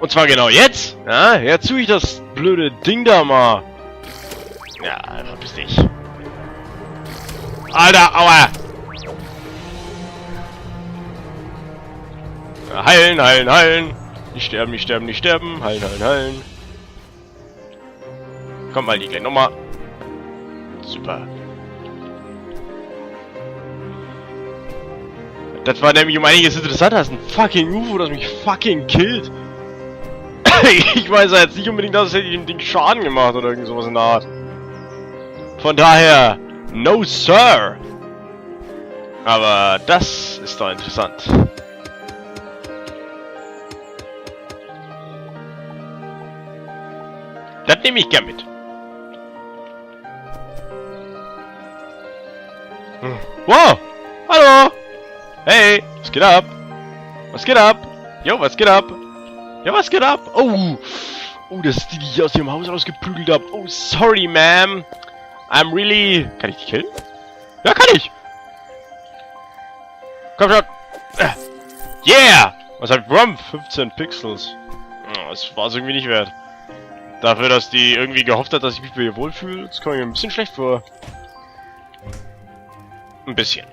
Und zwar genau jetzt. Ja, jetzt tue ich das blöde Ding da mal. Ja, verpiss dich. Alter, aua. Ja, heilen, heilen, heilen. Nicht sterben, nicht sterben, nicht sterben. Heilen, heilen, heilen. Komm mal, die gleich nochmal. Super. Das war nämlich um einiges interessanter als ein fucking UFO, das mich fucking killt. Ich weiß ja jetzt nicht unbedingt, dass hätte ich dem Ding Schaden gemacht oder irgend sowas in der Art. Von daher, no sir. Aber das ist doch interessant. Das nehme ich gern mit. Wow! Hallo! Hey! Was geht ab? Was geht ab? Jo, was geht ab? Ja, was geht ab? Oh! Oh, das ist die, die ich aus ihrem Haus rausgeprügelt habe. Oh, sorry, ma'am. I'm really... Kann ich dich killen? Ja, kann ich! Komm schon! Yeah! Was hat Rum? 15 Pixels. Das war es irgendwie nicht wert. Dafür, dass die irgendwie gehofft hat, dass ich mich bei ihr wohlfühle, das kommt mir ein bisschen schlecht vor. Ein bisschen.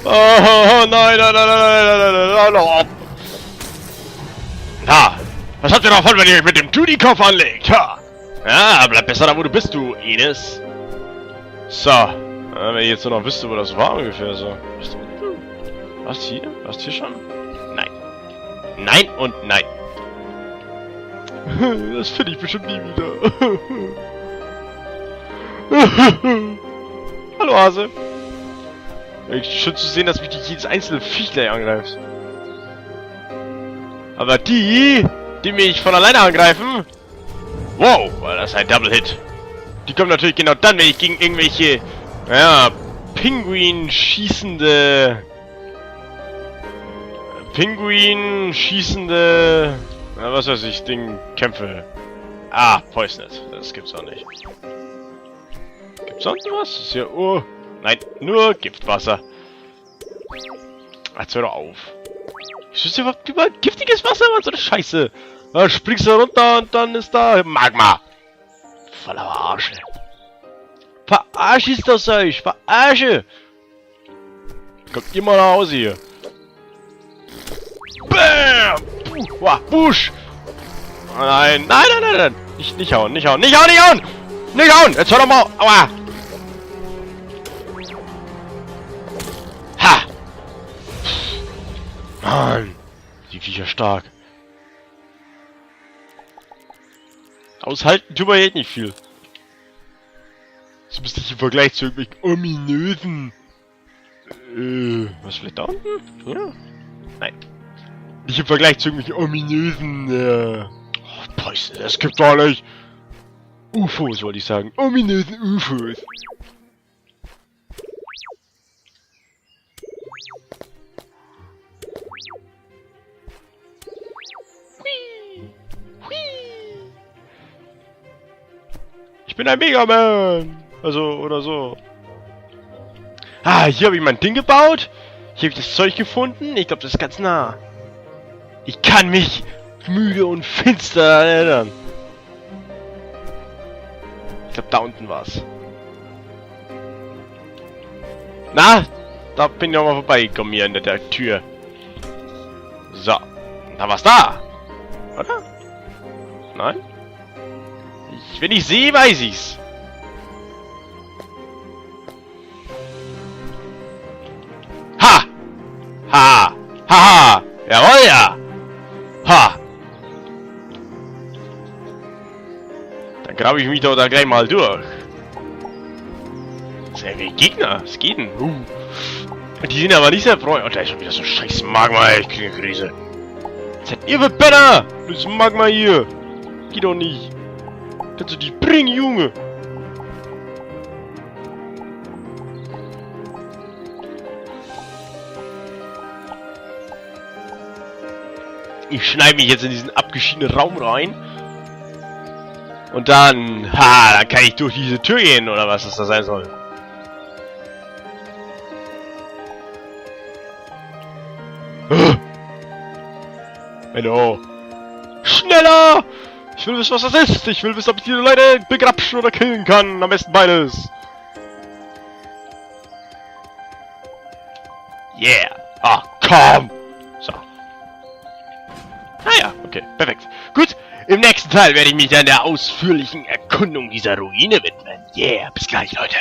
Oh, nein, nein, nein, nein, nein, nein, nein. Ha! Was habt ihr davon, wenn ihr euch mit dem Judy-Kopf anlegt? Ha! Ja, bleib besser da, wo du bist, du Ines. So. Wenn ich jetzt nur noch wüsste, wo das war ungefähr so. Was hier? Was hier schon? Nein. Nein und nein. Das finde ich bestimmt nie wieder. Hallo Hase. Schön zu sehen, dass mich nicht jedes einzelne Viech gleich angreift. Aber die mich von alleine angreifen... Wow, war das ein Double Hit. Die kommen natürlich genau dann, wenn ich gegen irgendwelche... Naja, Pinguin schießende... Na, was weiß ich, Ding, Kämpfe. Ah, Poisoned. Das gibt's auch nicht. Gibt's sonst was? Ist hier... Oh... Nein, nur Giftwasser. Jetzt hör doch auf. Ist das überhaupt giftiges Wasser? Was so eine Scheiße. Da springst du runter und dann ist da Magma. Voller Verarsche. Verarsche ist das euch. Verarsche. Kommt ihr mal nach Hause hier. Bam. Busch. Oh nein. Nein, nein, nein, nein. Nicht hauen, nicht hauen, nicht hauen, nicht hauen. Nicht hauen. Jetzt hör doch mal. Aua. Mann, die Viecher stark. Aushalten tun wir jetzt nicht viel. Zumindest nicht im Vergleich zu irgendwelchen ominösen... was vielleicht da unten? Ja? Nein. Nicht im Vergleich zu irgendwelchen ominösen, oh, Poison, das gibt's doch nicht. UFOs wollte ich sagen. Ominösen UFOs. Ich bin ein Megaman! Also, oder so. Ah, hier habe ich mein Ding gebaut. Hier habe ich das Zeug gefunden. Ich glaube, das ist ganz nah. Ich kann mich müde und finster erinnern. Ich glaube, da unten war's. Na, da bin ich auch mal vorbeigekommen hier in der Tür. So, da war's da. Oder? Nein? Wenn ich sehe, weiß ich's. Ha! Ha! Ha! Jawohl, ja! Ha! Dann grabe ich mich doch da gleich mal durch. Sehr viele Gegner. Was geht denn? Die sind aber nicht sehr freundlich. Oh, da ist schon wieder so scheiß Magma. Ich kriege eine Krise. Seid ihr für Penner? Das Magma hier. Geht doch nicht. Kannst du die bringen, Junge? Ich schneide mich jetzt in diesen abgeschiedenen Raum rein. Und dann... Ha, dann kann ich durch diese Tür gehen, oder was das da sein soll. Hallo. Schneller! Ich will wissen, was das ist. Ich will wissen, ob ich diese Leute begrapschen oder killen kann. Am besten beides. Yeah. Ah, komm. So. Ah ja, okay, perfekt. Gut, im nächsten Teil werde ich mich dann der ausführlichen Erkundung dieser Ruine widmen. Yeah, bis gleich, Leute.